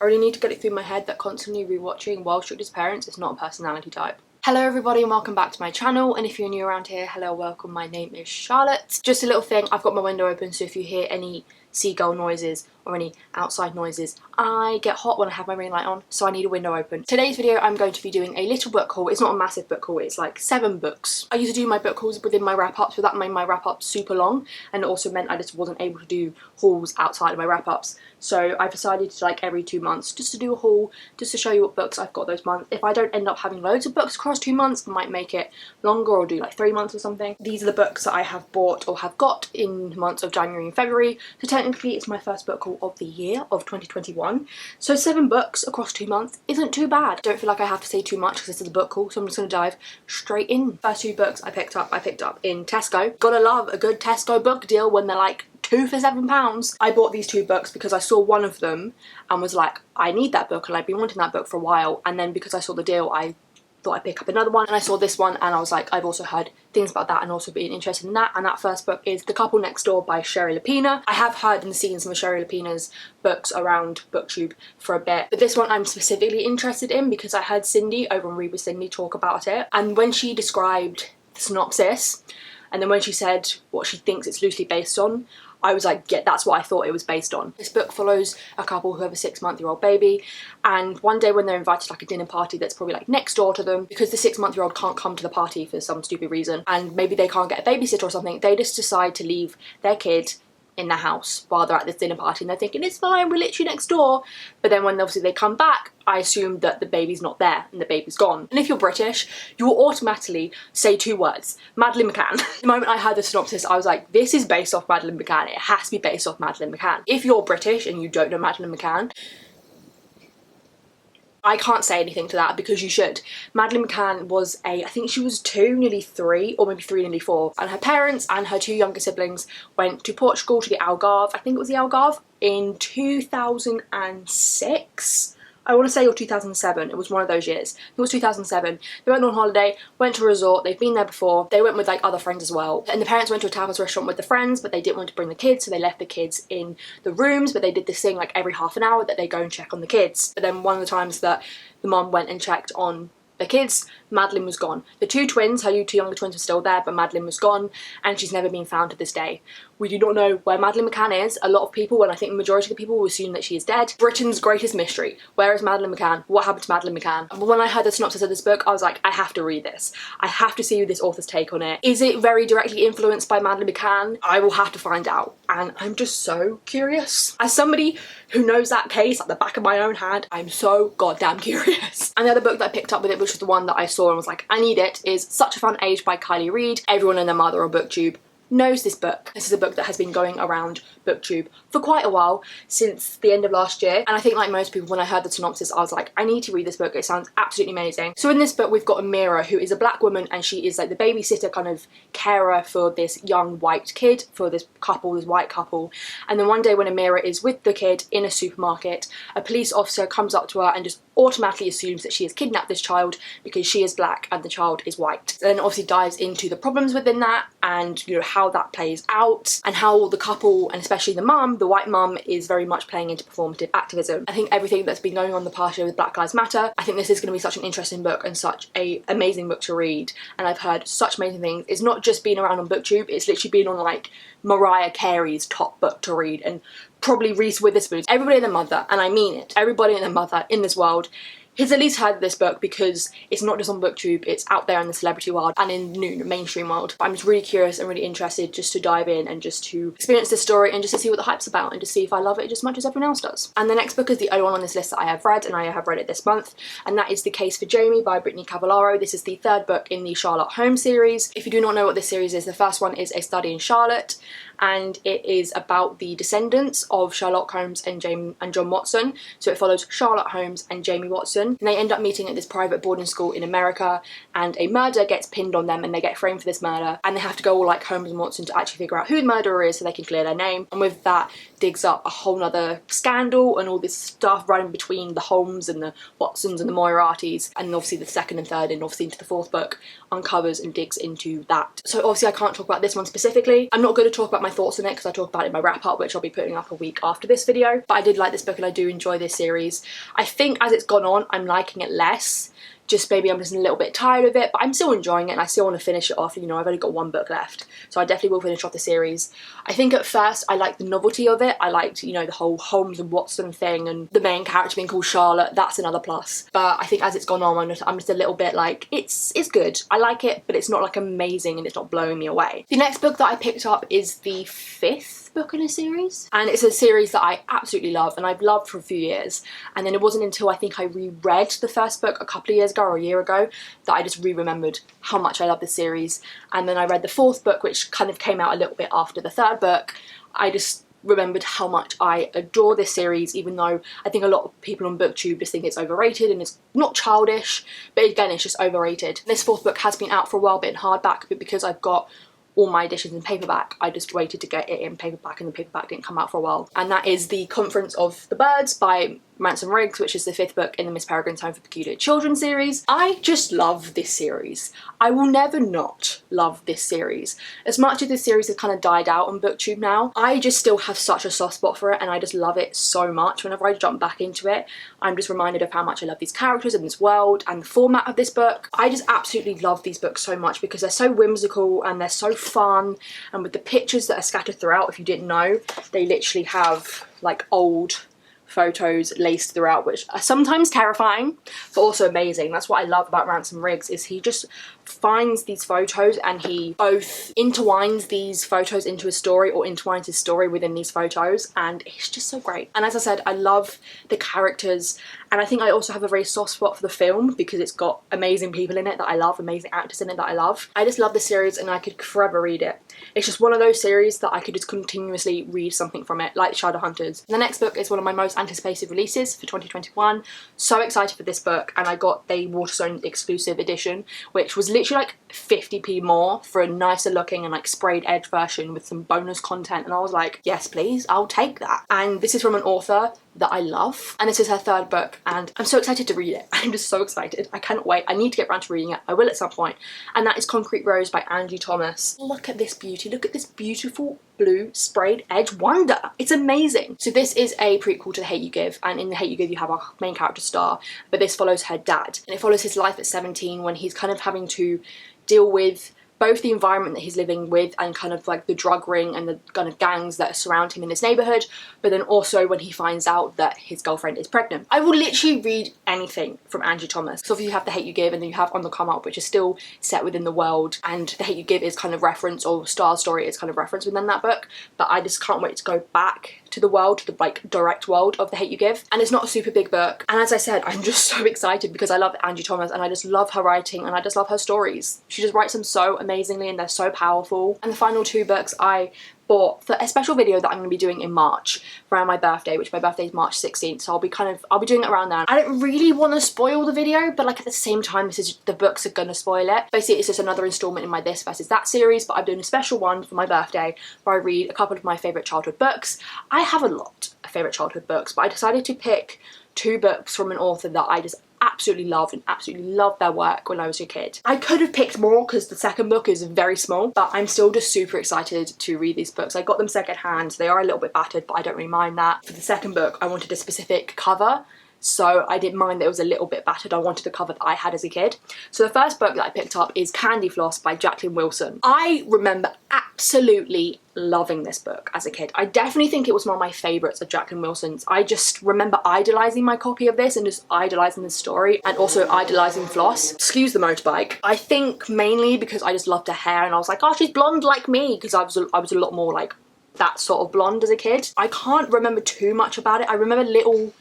I really need to get it through my head that constantly rewatching Well Strict as Parents is not a personality type. Hello everybody and welcome back to my channel, and if you're new around here, hello, welcome, my name is Charlotte. Just a little thing, I've got my window open, so if you hear any seagull noises or any outside noises, I get hot when I have my ring light on, so I need a window open. Today's video I'm going to be doing a little book haul. It's not a massive book haul, it's like 7 books. I used to do my book hauls within my wrap-ups, but that made my wrap-ups super long, and it also meant I just wasn't able to do hauls outside of my wrap-ups. So I've decided to, like, every 2 months just to do a haul, just to show you what books I've got those months. If I don't end up having loads of books across 2 months, I might make it longer or do like 3 months or something. These are the books that I have bought or have got in the months of January and February. So technically it's my first book haul of the year of 2021. So 7 books across 2 months isn't too bad. I don't feel like I have to say too much because this is a book haul, so I'm just going to dive straight in. First 2 books I picked up in Tesco. Gotta love a good Tesco book deal when they're like 2 for £7. I bought these 2 books because I saw one of them and was like, I need that book, and I've been wanting that book for a while, and then because I saw the deal I thought I'd pick up another one, and I saw this one and I was like, I've also heard things about that and also being interested in that. And that first book is The Couple Next Door by Sherry Lapina. I have heard and seen some of Sherry Lapina's books around BookTube for a bit, but this one I'm specifically interested in because I heard Cindy over on Read with Cindy talk about it, and when she described the synopsis and then when she said what she thinks it's loosely based on, I was like, yeah, that's what I thought it was based on. This book follows a couple who have a 6-month-old baby, and one day when they're invited to like a dinner party that's probably like next door to them, because the 6-month-old can't come to the party for some stupid reason, and maybe they can't get a babysitter or something, they just decide to leave their kid in the house while they're at this dinner party, and they're thinking it's fine, we're literally next door. But then when obviously they come back, I assume that the baby's not there and the baby's gone. And if you're British, you will automatically say 2 words: Madeleine McCann. The moment I heard the synopsis, I was like, this is based off Madeleine McCann. It has to be based off Madeleine McCann. If you're British and you don't know Madeleine McCann, I can't say anything to that because you should. Madeleine McCann was I think she was 2, nearly 3, or maybe 3, nearly 4. And her parents and her 2 younger siblings went to Portugal to the Algarve, I think it was the Algarve, in 2006. I want to say, or 2007, it was one of those years. It was 2007. They went on holiday, went to a resort, they've been there before, they went with like other friends as well. And the parents went to a tapas restaurant with the friends, but they didn't want to bring the kids, so they left the kids in the rooms, but they did this thing like every half an hour that they go and check on the kids. But then one of the times that the mum went and checked on the kids, Madeleine was gone. The 2 twins, her 2 younger twins, were still there, but Madeleine was gone, and she's never been found to this day. We do not know where Madeleine McCann is. A lot of people, and I think the majority of the people, will assume that she is dead. Britain's greatest mystery. Where is Madeleine McCann? What happened to Madeleine McCann? And when I heard the synopsis of this book, I was like, I have to read this. I have to see this author's take on it. Is it very directly influenced by Madeleine McCann? I will have to find out, and I'm just so curious. As somebody who knows that case like the back of my own hand, I'm so goddamn curious. And the other book that I picked up with it, which was the one that I saw and was like, I need it, is Such a Fun Age by Kylie Reid. Everyone and their mother on BookTube knows this book. This is a book that has been going around BookTube for quite a while, since the end of last year, and I think like most people, when I heard the synopsis, I was like, I need to read this book, it sounds absolutely amazing. So in this book we've got Amira, who is a black woman, and she is like the babysitter kind of carer for this young white kid, for this couple, this white couple. And then one day when Amira is with the kid in a supermarket, a police officer comes up to her and just automatically assumes that she has kidnapped this child because she is black and the child is white. Then obviously dives into the problems within that, and you know how that plays out, and how the couple, and especially the mum, the white mum, is very much playing into performative activism. I think everything that's been going on the past year with Black Lives Matter, I think this is going to be such an interesting book and such a amazing book to read, and I've heard such amazing things. It's not just been around on BookTube, it's literally been on like Mariah Carey's top book to read, and probably Reese Witherspoon's. Everybody and their mother, and I mean it, everybody and their mother in this world has at least heard of this book, because it's not just on BookTube, it's out there in the celebrity world and in the mainstream world. But I'm just really curious and really interested just to dive in and just to experience this story and just to see what the hype's about and just see if I love it just as much as everyone else does. And the next book is the only one on this list that I have read, and I have read it this month, and that is The Case for Jamie by Brittany Cavallaro. This is the 3rd book in the Sherlock Holmes series. If you do not know what this series is, the first one is A Study in Charlotte, and it is about the descendants of Sherlock Holmes and John Watson. So it follows Sherlock Holmes and Jamie Watson, and they end up meeting at this private boarding school in America, and a murder gets pinned on them and they get framed for this murder, and they have to go all like Holmes and Watson to actually figure out who the murderer is so they can clear their name. And with that digs up a whole nother scandal and all this stuff running between the Holmes and the Watsons and the Moriartys, and obviously the 2nd and 3rd and obviously into the 4th book uncovers and digs into that. So obviously I can't talk about this one specifically. I'm not going to talk about my my thoughts on it because I talk about it in my wrap up, which I'll be putting up a week after this video. But I did like this book and I do enjoy this series. I think as it's gone on, I'm liking it less. Just maybe I'm just a little bit tired of it, but I'm still enjoying it and I still want to finish it off. You know, I've only got one book left, so I definitely will finish off the series. I think at first I liked the novelty of it. I liked, you know, the whole Holmes and Watson thing and the main character being called Charlotte. That's another plus. But I think as it's gone on, I'm just a little bit like, it's good. I like it, but it's not like amazing and it's not blowing me away. The next book that I picked up is the 5th book in a series, and it's a series that I absolutely love and I've loved for a few years, and then it wasn't until I think I reread the first book a couple of years ago or a year ago that I just remembered how much I love this series. And then I read the 4th book, which kind of came out a little bit after the 3rd book. I just remembered how much I adore this series, even though I think a lot of people on BookTube just think it's overrated, and it's not childish, but again it's just overrated. This 4th book has been out for a while, but in hardback, but because I've got all my editions in paperback, I just waited to get it in paperback, and the paperback didn't come out for a while. And that is The Conference of the Birds by Ransom Riggs, which is the 5th book in the Miss Peregrine's Home for Peculiar Children series. I just love this series. I will never not love this series. As much as this series has kind of died out on BookTube now, I just still have such a soft spot for it, and I just love it so much. Whenever I jump back into it, I'm just reminded of how much I love these characters and this world and the format of this book. I just absolutely love these books so much because they're so whimsical and they're so fun, and with the pictures that are scattered throughout, if you didn't know, they literally have like old photos laced throughout, which are sometimes terrifying but also amazing. That's what I love about Ransom Riggs, is he just finds these photos and he both intertwines these photos into a story or intertwines his story within these photos, and it's just so great. And as I said, I love the characters, and I think I also have a very soft spot for the film because it's got amazing people in it that I love, amazing actors in it that I love. I just love the series and I could forever read it. It's just one of those series that I could just continuously read something from it, like Shadowhunters. The next book is one of my most anticipated releases for 2021. So excited for this book, and I got the Waterstone exclusive edition, which was literally like 50p more for a nicer looking and like sprayed edge version with some bonus content, and I was like, yes please, I'll take that. And this is from an author that I love, and this is her 3rd book, and I'm so excited to read it. I'm just so excited. I cannot wait. I need to get around to reading it. I will at some point. And that is Concrete Rose by Angie Thomas. Look at this beauty. Look at this beautiful blue sprayed edge wonder. It's amazing. So this is a prequel to The Hate U Give, and in The Hate U Give you have our main character Star, but this follows her dad, and it follows his life at 17 when he's kind of having to deal with both the environment that he's living with and kind of like the drug ring and the kind of gangs that surround him in his neighbourhood, but then also when he finds out that his girlfriend is pregnant. I will literally read anything from Angie Thomas. So if you have The Hate U Give, and then you have On the Come Up, which is still set within the world, and The Hate U Give is kind of reference, or Star's story is kind of reference within that book, but I just can't wait to go back to the world, to the like direct world of The Hate U Give. And it's not a super big book, and as I said, I'm just so excited because I love Angie Thomas and I just love her writing and I just love her stories. She just writes them so amazingly and they're so powerful. And the final 2 books I bought for a special video that I'm going to be doing in March around my birthday, which my birthday is March 16th, so I'll be doing it around then. I don't really want to spoil the video, but like at the same time, the books are going to spoil it. Basically, it's just another installment in my This versus That series, but I'm doing a special one for my birthday where I read a couple of my favourite childhood books. I have a lot of favourite childhood books, but I decided to pick 2 books from an author that I just absolutely loved and absolutely loved their work when I was a kid. I could have picked more because the second book is very small, but I'm still just super excited to read these books. I got them second hand, so they are a little bit battered, but I don't really mind that. For the second book, I wanted a specific cover, so I didn't mind that it was a little bit battered. I wanted the cover that I had as a kid. So the first book that I picked up is Candy Floss by Jacqueline Wilson. I remember absolutely loving this book as a kid. I definitely think it was one of my favourites of Jacqueline Wilson's. I just remember idolising my copy of this and just idolising the story, and also idolising Floss. Excuse the motorbike. I think mainly because I just loved her hair and I was like, oh, she's blonde like me, because I was a lot more like that sort of blonde as a kid. I can't remember too much about it. I remember little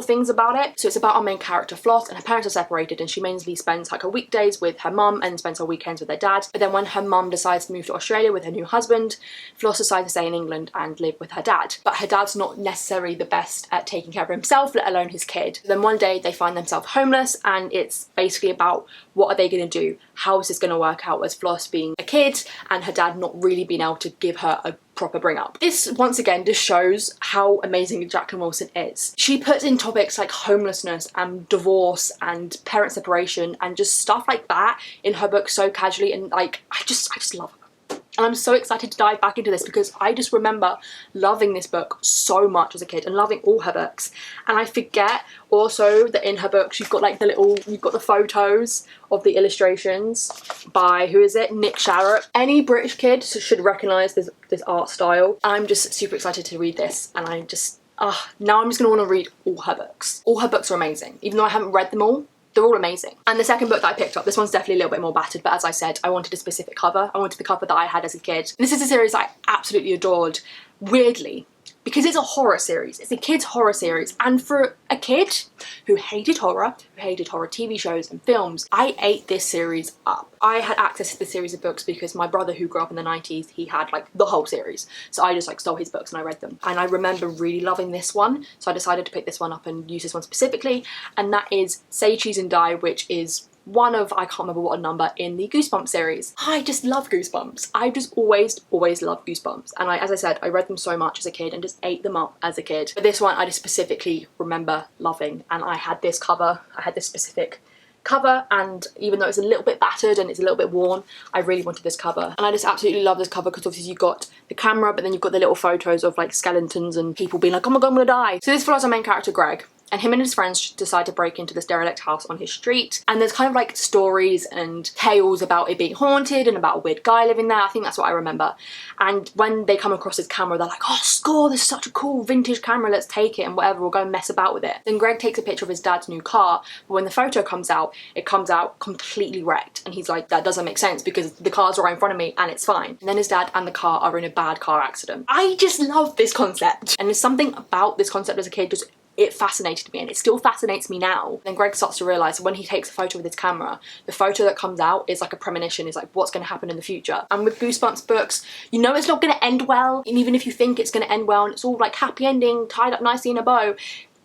things about it. So it's about our main character Floss, and her parents are separated and she mainly spends like her weekdays with her mum and spends her weekends with her dad. But then when her mum decides to move to Australia with her new husband, Floss decides to stay in England and live with her dad. But her dad's not necessarily the best at taking care of himself, let alone his kid. Then one day they find themselves homeless, and it's basically about what are they going to do? How is this going to work out as Floss being a kid and her dad not really being able to give her a proper bring up. This once again just shows how amazing Jacqueline Wilson is. She puts in topics like homelessness and divorce and parent separation and just stuff like that in her book so casually, and like I just love her. And I'm so excited to dive back into this because I just remember loving this book so much as a kid and loving all her books. And I forget also that in her books you've got like you've got the photos of the illustrations by, who is it? Nick Sharratt. Any British kid should recognise this art style. I'm just super excited to read this, and I just, now I'm just gonna wanna read all her books. All her books are amazing. Even though I haven't read them all, they're all amazing. And the second book that I picked up, this one's definitely a little bit more battered, but as I said, I wanted a specific cover. I wanted the cover that I had as a kid. And this is a series I absolutely adored, weirdly, because it's a horror series. It's a kid's horror series. And for a kid who hated horror TV shows and films, I ate this series up. I had access to the series of books because my brother, who grew up in the 90s, he had like the whole series. So I just like stole his books and I read them. And I remember really loving this one. So I decided to pick this one up and use this one specifically. And that is Say Cheese and Die, which is one of, I can't remember what number, in the Goosebumps series. I just love Goosebumps. I've just always loved Goosebumps. And as I said, I read them so much as a kid and just ate them up as a kid. But this one I just specifically remember loving. And I had this cover, I had this specific cover, and even though it's a little bit battered and it's a little bit worn, I really wanted this cover. And I just absolutely love this cover because obviously you've got the camera, but then you've got the little photos of like skeletons and people being like, oh my god, I'm gonna die. So this follows our main character, Greg. And him and his friends decide to break into this derelict house on his street. And there's kind of like stories and tales about it being haunted and about a weird guy living there. I think that's what I remember. And when they come across his camera, they're like, oh, score, this is such a cool vintage camera, let's take it and whatever, we'll go and mess about with it. Then Greg takes a picture of his dad's new car, but when the photo comes out, it comes out completely wrecked. And he's like, that doesn't make sense because the car's right in front of me and it's fine. And then his dad and the car are in a bad car accident. I just love this concept. And there's something about this concept as a kid, just it fascinated me, and it still fascinates me now. Then Greg starts to realise when he takes a photo with his camera, the photo that comes out is like a premonition, is like what's going to happen in the future. And with Goosebumps books, you know it's not going to end well, and even if you think it's going to end well and it's all like happy ending, tied up nicely in a bow,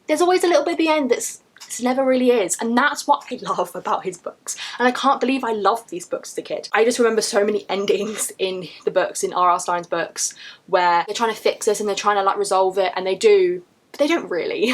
there's always a little bit at the end that's never really is. And that's what I love about his books. And I can't believe I loved these books as a kid. I just remember so many endings in the books, in R.R. Stein's books, where they're trying to fix this and they're trying to like resolve it, and they do, but they don't really.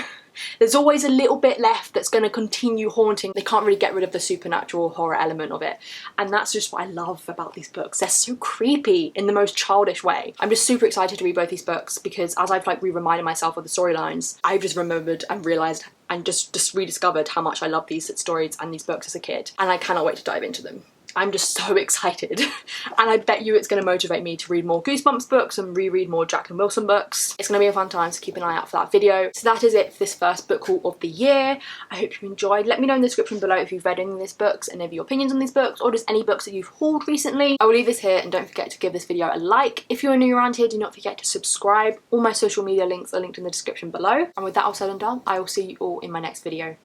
There's always a little bit left that's going to continue haunting. They can't really get rid of the supernatural horror element of it. And that's just what I love about these books. They're so creepy in the most childish way. I'm just super excited to read both these books because as I've like re-reminded myself of the storylines, I've just remembered and realised and just rediscovered how much I love these stories and these books as a kid. And I cannot wait to dive into them. I'm just so excited. And I bet you it's going to motivate me to read more Goosebumps books and reread more Jacqueline Wilson books. It's going to be a fun time, so keep an eye out for that video. So that is it for this first book haul of the year. I hope you enjoyed. Let me know in the description below if you've read any of these books and have your opinions on these books, or just any books that you've hauled recently. I will leave this here, and don't forget to give this video a like. If you're new around here, do not forget to subscribe. All my social media links are linked in the description below. And with that all said and done, I will see you all in my next video.